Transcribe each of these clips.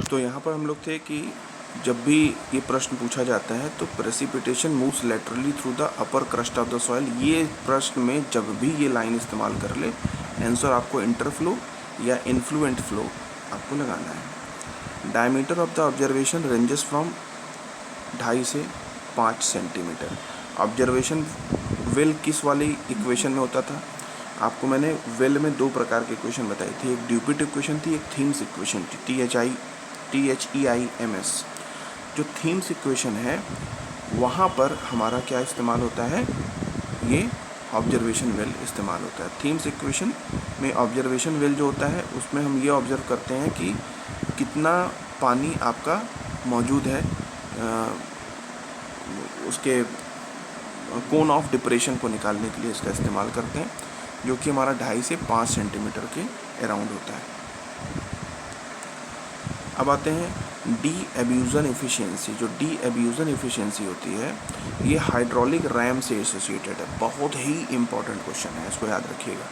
तो यहाँ पर हम लोग थे कि जब भी ये प्रश्न पूछा जाता है तो precipitation moves laterally through the upper crust of the soil, ये प्रश्न में जब भी ये लाइन इस्तेमाल कर ले, आंसर आपको इंटरफ्लो या इन्फ्लुएंट फ्लो आपको लगाना है। Diameter of the observation ranges from 2.5 से 5 सेंटीमीटर। ऑब्जर्वेशन वेल किस वाली इक्वेशन में होता था? आपको मैंने वेल में दो प्रकार की इक्वेशन बताई थी, एक ड्यूपिट इक्वेशन थी, एक थीम्स इक्वेशन थी, THEIMS। जो थीम्स इक्वेशन है वहाँ पर हमारा क्या इस्तेमाल होता है, ये ऑब्जर्वेशन वेल इस्तेमाल होता है। थीम्स इक्वेशन में ऑब्जर्वेशन वेल जो होता है उसमें हम ये ऑब्जर्व करते हैं कि कितना पानी आपका मौजूद है, उसके कोन ऑफ डिप्रेशन को निकालने के लिए इसका इस्तेमाल करते हैं, जो कि हमारा 2.5 से 5 सेंटीमीटर के अराउंड होता है। अब आते हैं डी एब्यूज़न एफिशिएंसी। जो डी एब्यूज़न एफिशिएंसी होती है ये हाइड्रोलिक रैम से एसोसिएटेड है। बहुत ही इंपॉर्टेंट क्वेश्चन है, इसको याद रखिएगा।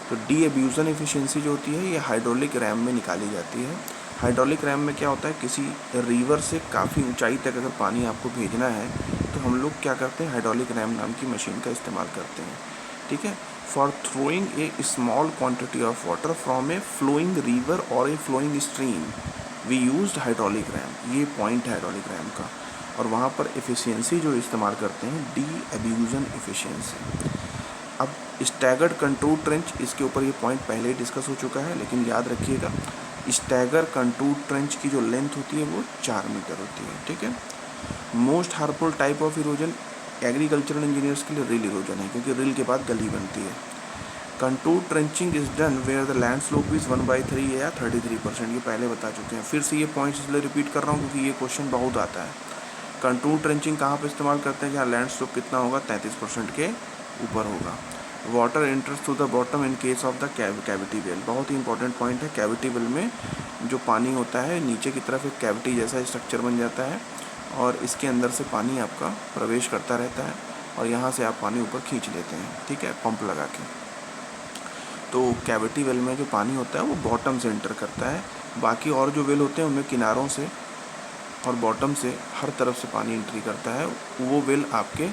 तो डी एब्यूज़न एफिशिएंसी जो होती है ये हाइड्रोलिक रैम में निकाली जाती है। हाइड्रोलिक रैम में क्या होता है, किसी रिवर से काफ़ी ऊंचाई तक अगर पानी आपको भेजना है तो हम लोग क्या करते हैं, हाइड्रोलिक रैम नाम की मशीन का इस्तेमाल करते हैं। ठीक है। For throwing a small quantity of water from a flowing river और a flowing stream we used hydraulic ram. ये पॉइंट है हाइड्रोलिक रैम का। और वहाँ पर एफिशिएंसी जो इस्तेमाल करते हैं डी एब्यूज़न एफिशिएंसी। अब स्टैगर्ड कंटूर ट्रेंच, इसके ऊपर ये पॉइंट पहले ही डिस्कस हो चुका है, लेकिन याद रखिएगा स्टैगर कंटूर ट्रेंच की जो लेंथ होती है वो 4 मीटर होती है। ठीक है। Most harmful type of erosion agricultural engineers के लिए रिल इरोजन है, क्योंकि रिल के बाद गली बनती है। Contour trenching is done where the land slope is 1/3 या 33%। ये पहले बता चुके हैं, फिर से ये पॉइंट्स इसलिए रिपीट कर रहा हूँ क्योंकि ये क्वेश्चन बहुत आता है। कंटूर ट्रेंचिंग कहाँ पर इस्तेमाल करते हैं, जहाँ लैंड स्लोप कितना होगा, 33% के ऊपर होगा। Water enters through the bottom in case of the cavity well. बहुत ही इंपॉर्टेंट पॉइंट है। कैविटी वेल में जो पानी होता है नीचे की तरफ एक कैविटी जैसा स्ट्रक्चर बन जाता है और इसके अंदर से पानी आपका प्रवेश करता रहता है और यहाँ से आप पानी ऊपर खींच लेते हैं। ठीक है, पंप लगा के। तो कैविटी वेल में जो पानी होता है वो बॉटम से एंटर करता है। बाकी और जो वेल होते हैं उनमें किनारों से और बॉटम से हर तरफ से पानी एंट्री करता है। वो वेल आपके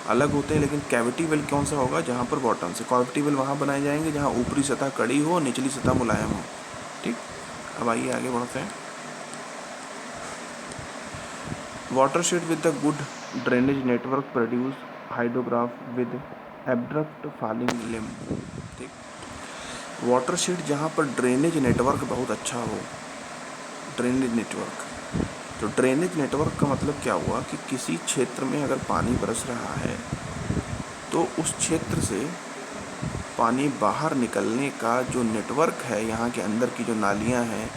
अलग होते हैं, लेकिन कैविटी वेल कौन सा होगा, जहाँ पर बॉटम से। कैविटी वेल वहाँ बनाए जाएंगे जहाँ ऊपरी सतह कड़ी हो और निचली सतह मुलायम हो। ठीक। अब आइए आगे बढ़ते हैं। Watershed with the good drainage network produce hydrograph with abrupt falling limb. ठीक। वाटरशेड जहाँ पर ड्रेनेज नेटवर्क बहुत अच्छा हो, ड्रेनेज नेटवर्क। तो ड्रेनेज नेटवर्क का मतलब क्या हुआ कि किसी क्षेत्र में अगर पानी बरस रहा है तो उस क्षेत्र से पानी बाहर निकलने का जो नेटवर्क है, यहाँ के अंदर की जो नालियाँ हैं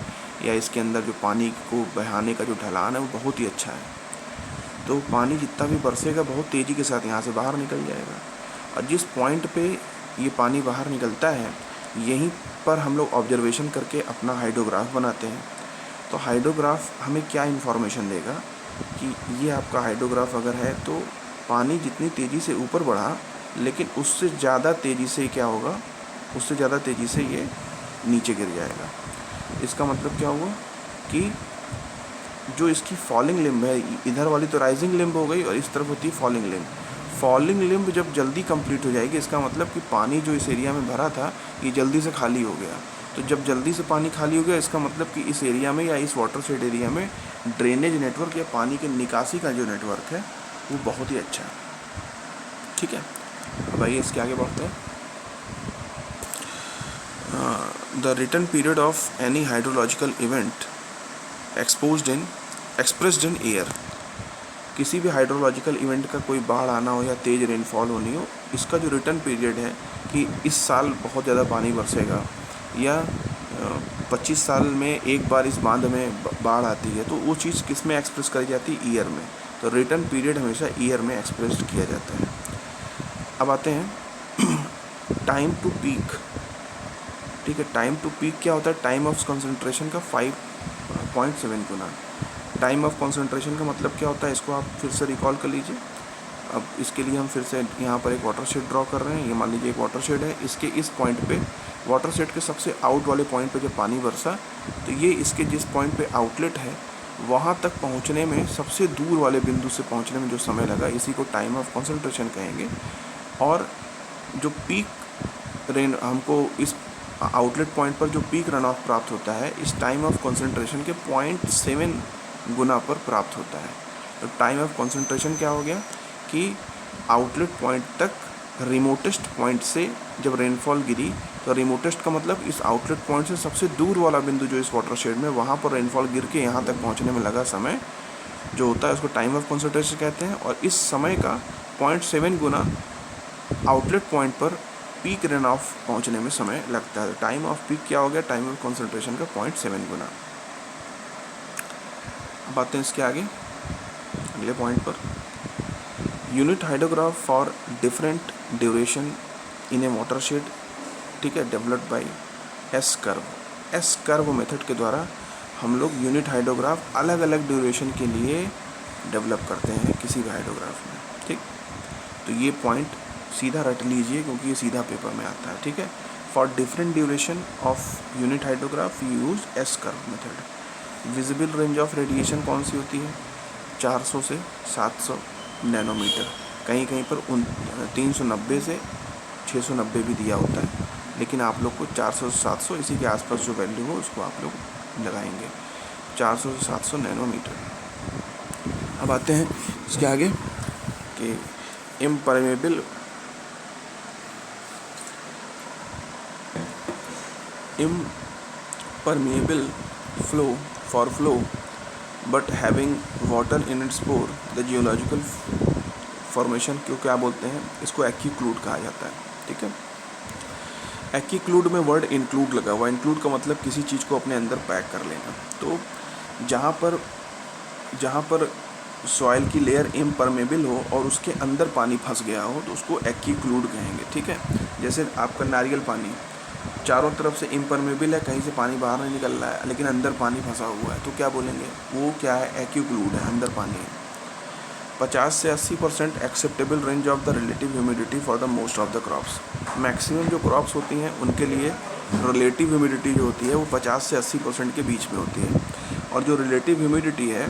या इसके अंदर जो पानी को बहाने का जो ढलान है वो बहुत ही अच्छा है। तो पानी जितना भी बरसेगा बहुत तेज़ी के साथ यहाँ से बाहर निकल जाएगा। और जिस पॉइंट पे ये पानी बाहर निकलता है यहीं पर हम लोग ऑब्जर्वेशन करके अपना हाइड्रोग्राफ बनाते हैं। तो हाइड्रोग्राफ हमें क्या इन्फॉर्मेशन देगा कि ये आपका हाइड्रोग्राफ अगर है तो पानी जितनी तेज़ी से ऊपर बढ़ा, लेकिन उससे ज़्यादा तेज़ी से क्या होगा, उससे ज़्यादा तेज़ी से ये नीचे गिर जाएगा। इसका मतलब क्या हुआ कि जो इसकी फॉलिंग लिम्ब है, इधर वाली तो राइजिंग लिम्ब हो गई और इस तरफ होती है फॉलिंग लिम्ब। फॉलिंग लिम्ब जब जल्दी कंप्लीट हो जाएगी, इसका मतलब कि पानी जो इस एरिया में भरा था ये जल्दी से खाली हो गया। तो जब जल्दी से पानी खाली हो गया इसका मतलब कि इस एरिया में या इस वाटरशेड एरिया में ड्रेनेज नेटवर्क या पानी के निकासी का जो नेटवर्क है वो बहुत ही अच्छा है। ठीक है। अब आइए इसके आगे बढ़ते हैं। The return period of any hydrological event expressed in air. किसी भी हाइड्रोलॉजिकल इवेंट का कोई बाढ़ आना हो या तेज़ रेनफॉल होनी हो, इसका जो रिटर्न पीरियड है कि इस साल बहुत ज़्यादा पानी बरसेगा या 25 साल में एक बार इस बांध में बाढ़ आती है, तो वो चीज़ किस में एक्सप्रेस करी जाती है, ईयर में। तो रिटर्न पीरियड हमेशा ईयर में एक्सप्रेस किया जाता है। अब आते हैं टाइम टू पीक। ठीक है। टाइम टू पीक क्या होता है, टाइम ऑफ कंसंट्रेशन का 5.7 गुना। टाइम ऑफ कंसंट्रेशन का मतलब क्या होता है, इसको आप फिर से रिकॉल कर लीजिए। अब इसके लिए हम फिर से यहाँ पर एक वाटरशेड ड्रॉ कर रहे हैं। ये मान लीजिए एक वाटरशेड है, इसके इस पॉइंट पे वाटर सेट के सबसे आउट वाले पॉइंट पे जब पानी बरसा तो ये इसके जिस पॉइंट पे आउटलेट है वहाँ तक पहुँचने में सबसे दूर वाले बिंदु से पहुँचने में जो समय लगा, इसी को टाइम ऑफ कंसंट्रेशन कहेंगे। और जो पीक रेन हमको इस आउटलेट पॉइंट पर जो पीक रन ऑफ प्राप्त होता है इस टाइम ऑफ कंसंट्रेशन के 0.7 गुना पर प्राप्त होता है। तो टाइम ऑफ कंसंट्रेशन क्या हो गया कि आउटलेट पॉइंट तक रिमोटेस्ट पॉइंट से जब रेनफॉल गिरी तो रिमोटेस्ट का मतलब इस आउटलेट पॉइंट से सबसे दूर वाला बिंदु जो इस वाटरशेड में वहाँ पर रेनफॉल गिर के यहाँ तक पहुँचने में लगा समय जो होता है उसको टाइम ऑफ कंसंट्रेशन कहते हैं। और इस समय का 0.7 गुना आउटलेट पॉइंट पर पीक रेन ऑफ पहुँचने में समय लगता है। टाइम ऑफ पीक क्या हो गया, टाइम ऑफ कंसंट्रेशन का 0.7 गुना। अब आते हैं इसके आगे अगले पॉइंट पर। Unit hydrograph for different duration in A watershed, ठीक है, developed by S curve method के द्वारा हम लोग यूनिट हाइड्रोग्राफ अलग अलग ड्यूरेशन के लिए डेवलप करते हैं किसी भी हाइड्रोग्राफ में, ठीक। तो ये पॉइंट सीधा रट लीजिए क्योंकि ये सीधा पेपर में आता है, ठीक है। For different duration of unit hydrograph use S curve method. Visible range of radiation कौन सी होती है, 400 से 700 नैनोमीटर। कहीं कहीं पर 390 से 690 भी दिया होता है, लेकिन आप लोग को 400 से 700 इसी के आसपास जो वैल्यू हो उसको आप लोग लगाएंगे, 400 से 700 नैनोमीटर। अब आते हैं इसके आगे कि impermeable flow but having water in its pore the geological formation क्यों क्या बोलते हैं इसको, एक्यूक्लूड कहा जाता है, ठीक है। एक्यूक्लूड में वर्ड इंक्लूड लगा हुआ, इंक्लूड का मतलब किसी चीज़ को अपने अंदर पैक कर लेना। तो जहाँ पर सॉइल की लेयर इम्परमेबल हो और उसके अंदर पानी फंस गया हो तो उसको एक्यूक्लूड कहेंगे, ठीक है। जैसे आपका नारियल पानी चारों तरफ से इम्परमेबल है, कहीं से पानी बाहर नहीं निकल रहा है लेकिन अंदर पानी फंसा हुआ है, तो क्या बोलेंगे, वो क्या है, एक्यूक्लूड है, अंदर पानी है। 50 से 80% acceptable range of the relative humidity for the most of the crops. Maximum जो क्रॉप्स होती हैं उनके लिए रिलेटिव ह्यूमिडिटी जो होती है वो 50 से 80% के बीच में होती है। और जो रिलेटिव ह्यूमिडिटी है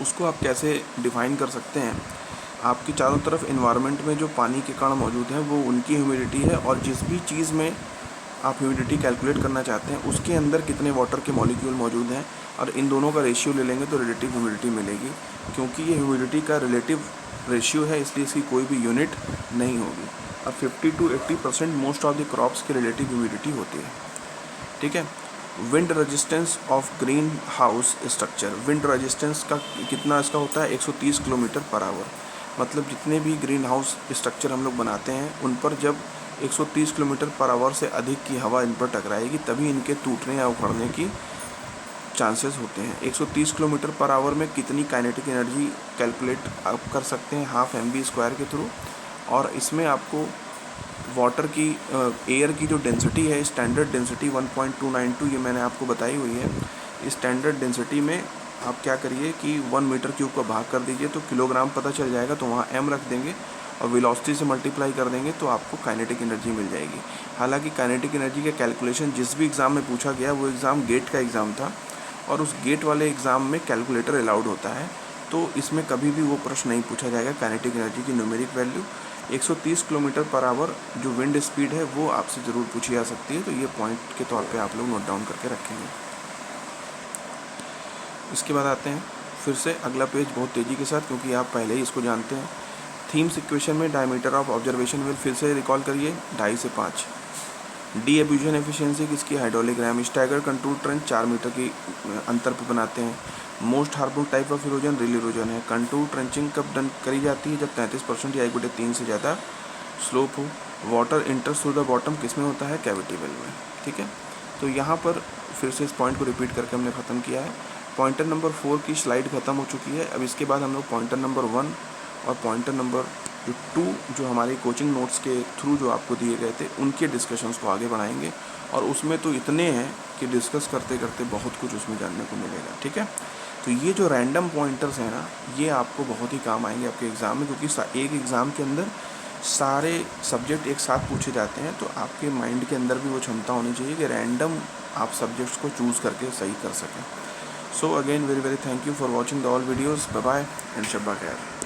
उसको आप कैसे डिफ़ाइन कर सकते हैं, आपकी चारों तरफ इन्वायरमेंट में जो पानी के कण मौजूद हैं वो उनकी ह्यूमिडिटी है, और जिस भी चीज़ में आप ह्यूमिडिटी कैलकुलेट करना चाहते हैं उसके अंदर कितने वाटर के मॉलिक्यूल मौजूद हैं, और इन दोनों का रेशियो ले लेंगे तो रिलेटिव ह्यूमिडिटी मिलेगी। क्योंकि ये ह्यूमिडिटी का रिलेटिव रेशियो है इसलिए इसकी कोई भी यूनिट नहीं होगी। अब 50 to 80% most of the crops की रिलेटिव ह्यूमिडिटी होती है, ठीक है। Wind resistance of green house structure, wind resistance का कितना इसका होता है, 130 किलोमीटर पर आवर। मतलब जितने भी ग्रीन हाउस स्ट्रक्चर हम लोग बनाते हैं उन पर जब 130 किलोमीटर पर आवर से अधिक की हवा इन पर टकराएगी तभी इनके टूटने या उखड़ने की चांसेस होते हैं। 130 किलोमीटर पर आवर में कितनी काइनेटिक एनर्जी कैलकुलेट आप कर सकते हैं, हाफ mv² के थ्रू। और इसमें आपको वाटर की एयर की जो डेंसिटी है, स्टैंडर्ड डेंसिटी 1.292 ये मैंने आपको बताई हुई है। स्टैंडर्ड डेंसिटी में आप क्या करिए कि 1 मीटर क्यूब का भाग कर दीजिए तो किलोग्राम पता चल जाएगा, तो वहाँ m रख देंगे और वेलोसिटी से मल्टीप्लाई कर देंगे तो आपको काइनेटिक एनर्जी मिल जाएगी। हालांकि काइनेटिक एनर्जी का कैलकुलेशन जिस भी एग्ज़ाम में पूछा गया वो एग्ज़ाम गेट का एग्ज़ाम था, और उस गेट वाले एग्ज़ाम में कैलकुलेटर अलाउड होता है, तो इसमें कभी भी वो प्रश्न नहीं पूछा जाएगा काइनेटिक एनर्जी की numeric value. 130 kilometre per hour जो विंड स्पीड है वो आपसे ज़रूर पूछी जा सकती है, तो ये पॉइंट के तौर पे आप लोग नोट डाउन करके रखेंगे। इसके बाद आते हैं फिर से अगला पेज बहुत तेज़ी के साथ, क्योंकि आप पहले ही इसको जानते हैं। थीम्स इक्वेशन में डायमीटर ऑफ ऑब्जर्वेशन विल फिर से रिकॉल करिए, 2.5 से 5। डी एब्यूजन एफिशिएंसी किसकी, hydraulic ram. Stagger contour trench 4 metre की अंतर पर बनाते हैं। Most harmful type of erosion rill erosion है। कंटूर ट्रेंचिंग कब डन करी जाती है, जब 33% या 1/3 से ज़्यादा स्लोप हो। वाटर इंटर्स थ्रू द बॉटम किस में होता है, कैविटी वेल में, ठीक है। तो यहाँ पर फिर से इस पॉइंट को रिपीट करके हमने ख़त्म किया है। पॉइंटर नंबर 4 की स्लाइड ख़त्म हो चुकी है। अब इसके बाद हम लोग पॉइंटर नंबर 1 और पॉइंटर नंबर 2 जो हमारे कोचिंग नोट्स के थ्रू जो आपको दिए गए थे उनके डिस्कशंस को आगे बढ़ाएंगे, और उसमें तो इतने हैं कि डिस्कस करते करते बहुत कुछ उसमें जानने को मिलेगा, ठीक है। तो ये जो रैंडम पॉइंटर्स हैं ना, ये आपको बहुत ही काम आएंगे आपके एग्ज़ाम में, क्योंकि एक एग्ज़ाम के अंदर सारे सब्जेक्ट एक साथ पूछे जाते हैं, तो आपके माइंड के अंदर भी वो क्षमता होनी चाहिए कि रैंडम आप सब्जेक्ट्स को चूज़ करके सही कर सकें. So again very very thank you for watching the all videos. Bye bye and शब्बा खैर.